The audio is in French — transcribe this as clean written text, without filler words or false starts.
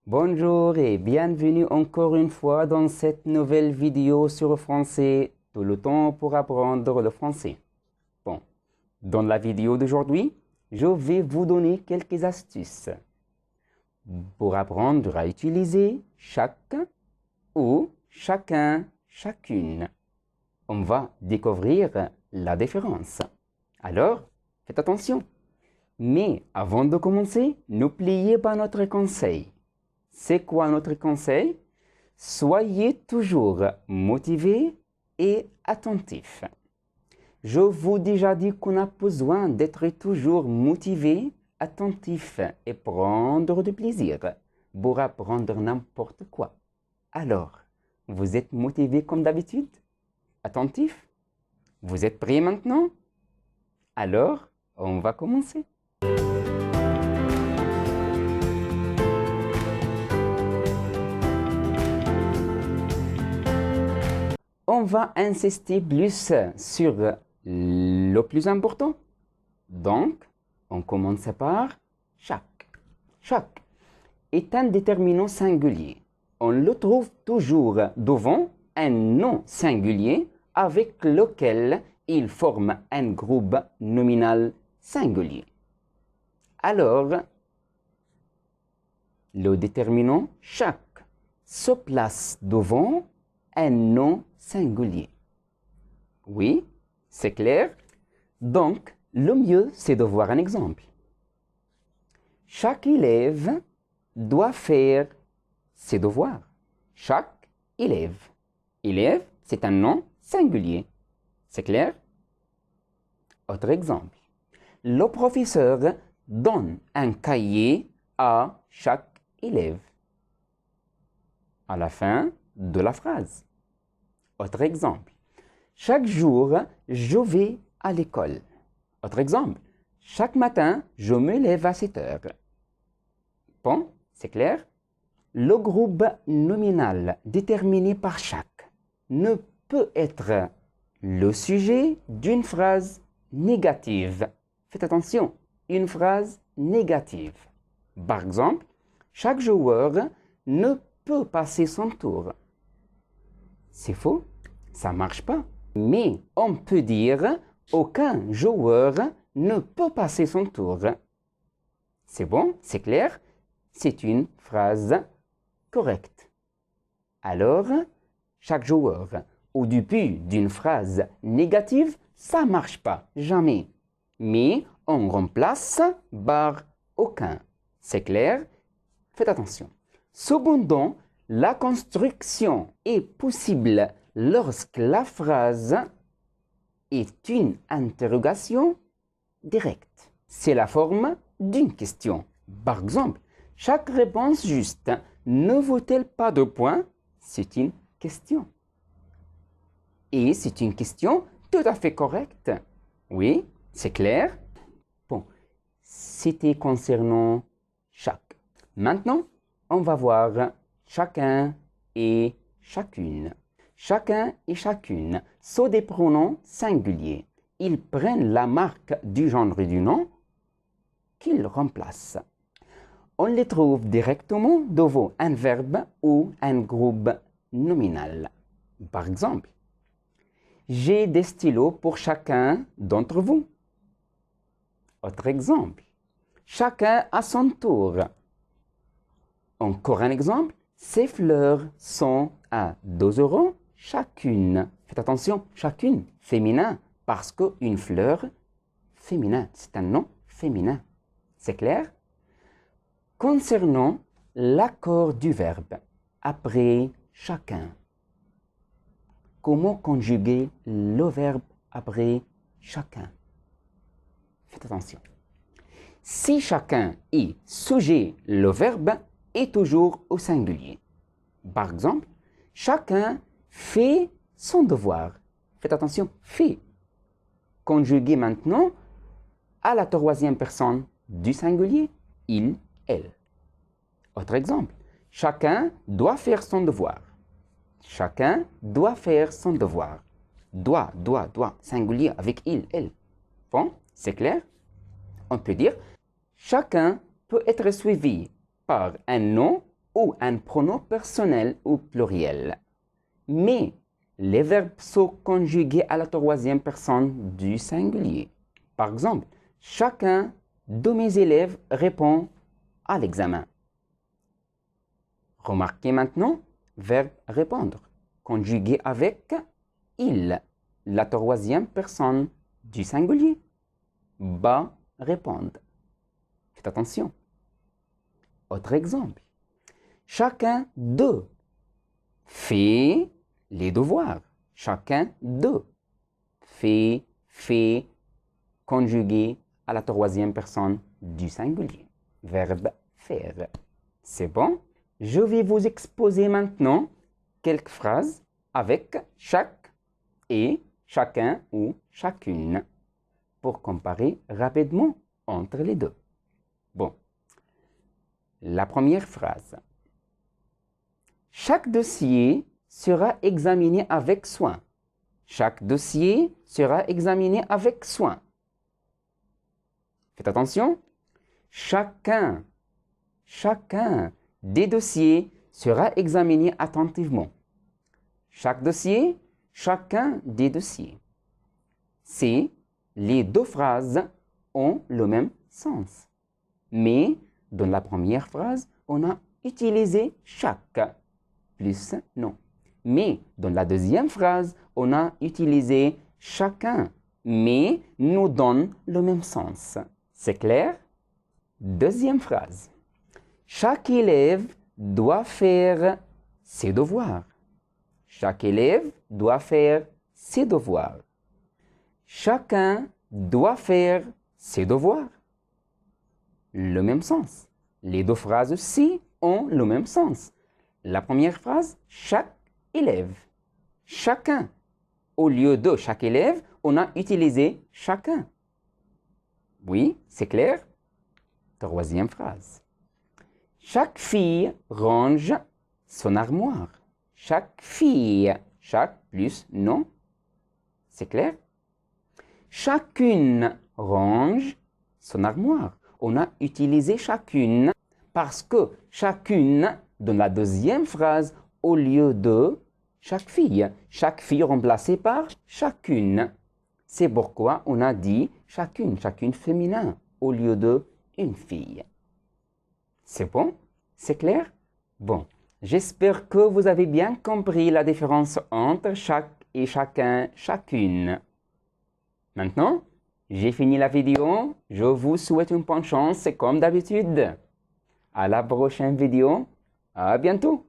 Bonjour et bienvenue encore une fois dans cette nouvelle vidéo sur le français, tout le temps pour apprendre le français. Bon, dans la vidéo d'aujourd'hui, je vais vous donner quelques astuces pour apprendre à utiliser chaque ou chacun, chacune. On va découvrir la différence. Alors, faites attention. Mais avant de commencer, n'oubliez pas notre conseil. C'est quoi notre conseil? Soyez toujours motivé et attentif. Je vous ai déjà dit qu'on a besoin d'être toujours motivé, attentif et prendre du plaisir pour apprendre n'importe quoi. Alors, vous êtes motivé comme d'habitude? Attentif? Vous êtes prêt maintenant? Alors, on va commencer. On va insister plus sur le plus important. Donc, on commence par chaque. Chaque est un déterminant singulier. On le trouve toujours devant un nom singulier avec lequel il forme un groupe nominal singulier. Alors, le déterminant chaque se place devant un nom singulier. Oui, c'est clair? Donc, le mieux, c'est de voir un exemple. Chaque élève doit faire ses devoirs. Chaque élève. Élève, c'est un nom singulier. C'est clair? Autre exemple. Le professeur donne un cahier à chaque élève. À la fin de la phrase. Autre exemple. Chaque jour, je vais à l'école. Autre exemple. Chaque matin, je me lève à 7 heures. Bon, c'est clair? Le groupe nominal déterminé par chaque ne peut être le sujet d'une phrase négative. Faites attention, une phrase négative. Par exemple, chaque joueur ne peut passer son tour. C'est faux, ça ne marche pas. Mais on peut dire aucun joueur ne peut passer son tour. C'est bon, c'est clair? C'est une phrase correcte. Alors, chaque joueur au début d'une phrase négative, ça ne marche pas, jamais. Mais on remplace par aucun. C'est clair? Faites attention. Cependant, la construction est possible lorsque la phrase est une interrogation directe. C'est la forme d'une question. Par exemple, chaque réponse juste ne vaut-elle pas de points? C'est une question. Et c'est une question tout à fait correcte. Oui, c'est clair? Bon, c'était concernant chaque. Maintenant, on va voir chacun et chacune. Chacun et chacune sont des pronoms singuliers. Ils prennent la marque du genre du nom qu'ils remplacent. On les trouve directement devant un verbe ou un groupe nominal. Par exemple, j'ai des stylos pour chacun d'entre vous. Autre exemple, chacun à son tour. Encore un exemple, ces fleurs sont à 2 € chacune. Faites attention, chacune, féminin, parce qu'une fleur, féminin, c'est un nom féminin. C'est clair? Concernant l'accord du verbe, après chacun. Comment conjuguer le verbe après chacun? Faites attention. Si chacun est sujet, le verbe est toujours au singulier. Par exemple, chacun fait son devoir. Faites attention, fait. Conjugué maintenant à la troisième personne du singulier, il, elle. Autre exemple, chacun doit faire son devoir. Chacun doit faire son devoir. Doit, singulier avec il, elle. Bon, c'est clair? On peut dire, chacun peut être suivi par un nom ou un pronom personnel ou pluriel. Mais les verbes sont conjugués à la troisième personne du singulier. Par exemple, chacun de mes élèves répond à l'examen. Remarquez maintenant, verbe répondre, conjugué avec il, la troisième personne du singulier. Va répondre. Faites attention. Autre exemple. Chacun d'eux fait les devoirs. Chacun d'eux fait, conjugué à la troisième personne du singulier. Verbe faire. C'est bon? Je vais vous exposer maintenant quelques phrases avec chaque et chacun ou chacune pour comparer rapidement entre les deux. Bon. La première phrase. Chaque dossier sera examiné avec soin. Chaque dossier sera examiné avec soin. Faites attention. Chacun des dossiers sera examiné attentivement. Chaque dossier, chacun des dossiers. Les deux phrases ont le même sens. Mais dans la première phrase, on a utilisé chaque plus non. Mais dans la deuxième phrase, on a utilisé chacun, mais nous donne le même sens. C'est clair? Deuxième phrase. Chaque élève doit faire ses devoirs. Chaque élève doit faire ses devoirs. Chacun doit faire ses devoirs. Le même sens. Les deux phrases-ci ont le même sens. La première phrase, chaque élève. Chacun. Au lieu de chaque élève, on a utilisé chacun. Oui, c'est clair? Troisième phrase. Chaque fille range son armoire. Chaque fille. Chaque plus non. C'est clair? Chacune range son armoire. On a utilisé chacune parce que chacune, dans la deuxième phrase, au lieu de chaque fille remplacée par chacune. C'est pourquoi on a dit chacune féminin, au lieu de une fille. C'est bon? C'est clair? Bon, j'espère que vous avez bien compris la différence entre chaque et chacun, chacune. Maintenant, j'ai fini la vidéo. Je vous souhaite une bonne chance comme d'habitude. À la prochaine vidéo. À bientôt.